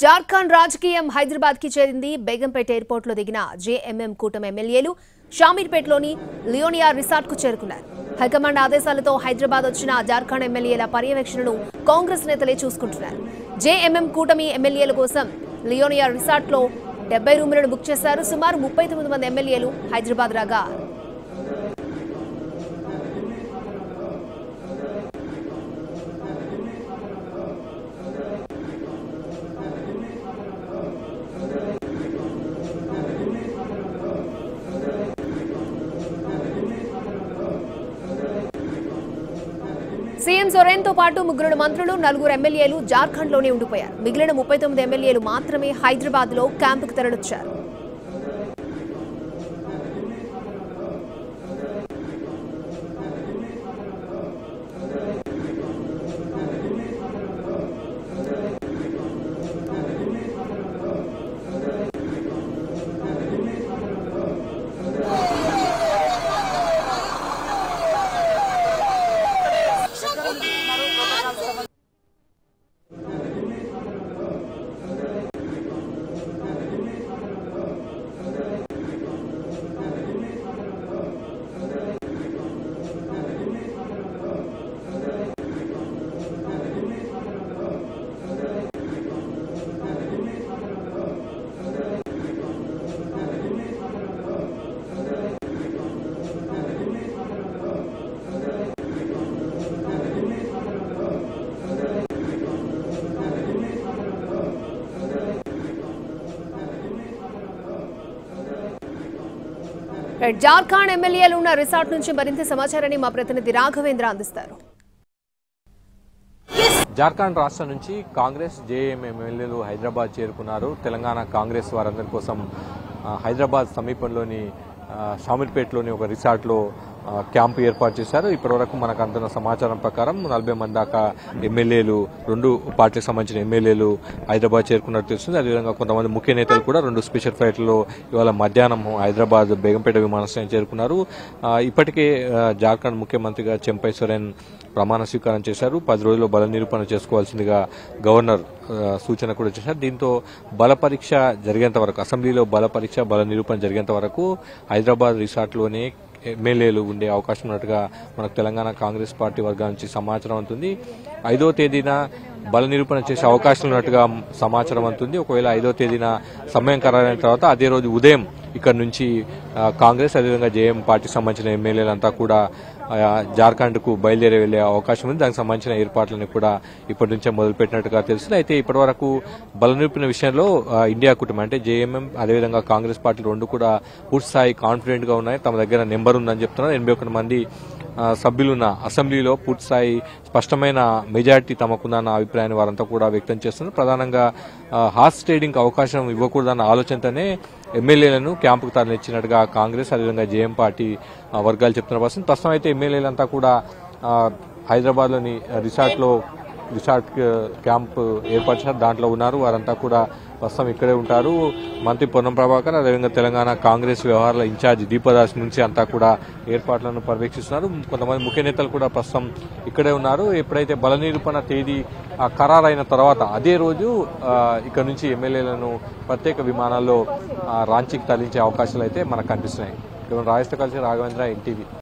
జార్ఖండ్ రాజకీయం హైదరాబాద్ కి చేరింది. బేగంపేట ఎయిర్పోర్ట్ లో దిగిన జేఎంఎం కూటమి ఎమ్మెల్యేలు షామీర్పేటలోని లియోనియా రిసార్ట్ కు చేరుకున్నారు. హైకమాండ్ ఆదేశాలతో హైదరాబాద్ వచ్చిన జార్ఖండ్ ఎమ్మెల్యేల పర్యవేక్షణను కాంగ్రెస్ నేతలే చూసుకుంటున్నారు. జేఎంఎం కూటమి ఎమ్మెల్యేల కోసం లియోనియా రిసార్ట్ లో 70 రూములను బుక్ చేశారు. సుమారు 39 మంది ఎమ్మెల్యేలు హైదరాబాద్ రాగా సీఎం సోరెన్తో పాటు 3 మంత్రులు 4 ఎమ్మెల్యేలు జార్ఖండ్లోనే ఉండిపోయారు. మిగిలిన 39 ఎమ్మెల్యేలు మాత్రమే హైదరాబాద్లో క్యాంపుకు తరలించారు. జార్ఖండ్ ఎమ్మెల్యేలు ఉన్న రిసార్ట్ నుంచి మరింత సమాచారాన్ని మా ప్రతినిధి రాఘవేంద్ర అందిస్తారు. జార్ఖండ్ రాష్ట్రం నుంచి కాంగ్రెస్ జేఎం ఎమ్మెల్యేలు హైదరాబాద్ చేరుకున్నారు. తెలంగాణ కాంగ్రెస్ వారందరి కోసం హైదరాబాద్ సమీపంలోని షామీర్పేటలోని ఒక రిసార్ట్లో క్యాంపు ఏర్పాటు చేశారు. ఇప్పటివరకు మనకు అందుతున్న సమాచారం ప్రకారం 40 మంది దాకా ఎమ్మెల్యేలు, 2 పార్టీలకు సంబంధించిన ఎమ్మెల్యేలు హైదరాబాద్ చేరుకున్నట్టు తెలుస్తుంది. అదేవిధంగా కొంతమంది ముఖ్య నేతలు కూడా 2 స్పెషల్ ఫ్లైట్లలో ఇవాళ మధ్యాహ్నం హైదరాబాద్ బేగంపేట విమానాశ్రయం చేరుకున్నారు. ఇప్పటికే జార్ఖండ్ ముఖ్యమంత్రిగా చెంపై సోరెన్ ప్రమాణ స్వీకారం చేశారు. 10 రోజుల్లో బల నిరూపణ చేసుకోవాల్సిందిగా గవర్నర్ సూచన కూడా చేశారు. దీంతో బల పరీక్ష జరిగేంత వరకు, అసెంబ్లీలో బల పరీక్ష, బల నిరూపణ జరిగేంత వరకు హైదరాబాద్ రిసార్ట్లోనే ఎమ్మెల్యేలు ఉండే అవకాశం ఉన్నట్టుగా మనకు తెలంగాణ కాంగ్రెస్ పార్టీ వర్గాల నుంచి సమాచారం అందుతుంది. 5వ తేదీన బల నిరూపణ చేసే అవకాశం ఉన్నట్టుగా సమాచారం అందుతుంది. ఒకవేళ 5వ తేదీన సమయం ఖరారైన తర్వాత అదే రోజు ఉదయం ఇక్కడ నుంచి కాంగ్రెస్ అదేవిధంగా జేఎం పార్టీకి సంబంధించిన ఎమ్మెల్యేలంతా కూడా జార్ఖండ్కు బయలుదేరి వెళ్లే అవకాశం ఉంది. దానికి సంబంధించిన ఏర్పాట్లను కూడా ఇప్పటి నుంచే మొదలుపెట్టినట్టుగా తెలుస్తుంది. అయితే ఇప్పటివరకు బల నిరూపణ విషయంలో ఇండియా కూటమి అంటే జేఎంఎం అదేవిధంగా కాంగ్రెస్ పార్టీలు 2 కూడా పూర్తి స్థాయి కాన్ఫిడెంట్ గా ఉన్నాయి. తమ దగ్గర నెంబర్ ఉందని చెప్తున్నారు. 81 మంది సభ్యులున్న అసెంబ్లీలో పూర్తిస్థాయి స్పష్టమైన మెజార్టీ తమకుందన్న అభిప్రాయాన్ని వారంతా కూడా వ్యక్తం చేస్తున్నారు. ప్రధానంగా హార్స్ ట్రేడింగ్ అవకాశం ఇవ్వకూడదన్న ఆలోచనతోనే ఎమ్మెల్యేలను క్యాంపుకు తరలించినట్టుగా కాంగ్రెస్ అదేవిధంగా జేఎం పార్టీ వర్గాలు చెప్తున్న ప్రస్తుతం అయితే ఎమ్మెల్యేలంతా కూడా హైదరాబాద్లోని రిసార్ట్ క్యాంప్ ఏర్పాటు చేశారు. దాంట్లో ఉన్నారు. వారంతా కూడా ప్రస్తుతం ఇక్కడే ఉంటారు. మంత్రి పొన్నం ప్రభాకర్ అదేవిధంగా తెలంగాణ కాంగ్రెస్ వ్యవహారాల ఇన్ఛార్జ్ దీపదాస్ నుంచి అంతా కూడా ఏర్పాట్లను పర్యవేక్షిస్తున్నారు. కొంతమంది ముఖ్య నేతలు కూడా ప్రస్తుతం ఇక్కడే ఉన్నారు. ఎప్పుడైతే బల నిరూపణ తేదీ ఖరారైన తర్వాత అదే రోజు ఇక్కడ నుంచి ఎమ్మెల్యేలను ప్రత్యేక విమానాల్లో రాంచీకి తరలించే అవకాశాలు అయితే మనకు కనిపిస్తున్నాయి. రాజేష్తో కలిసి రాఘవేంద్ర, ఎన్టీవీ.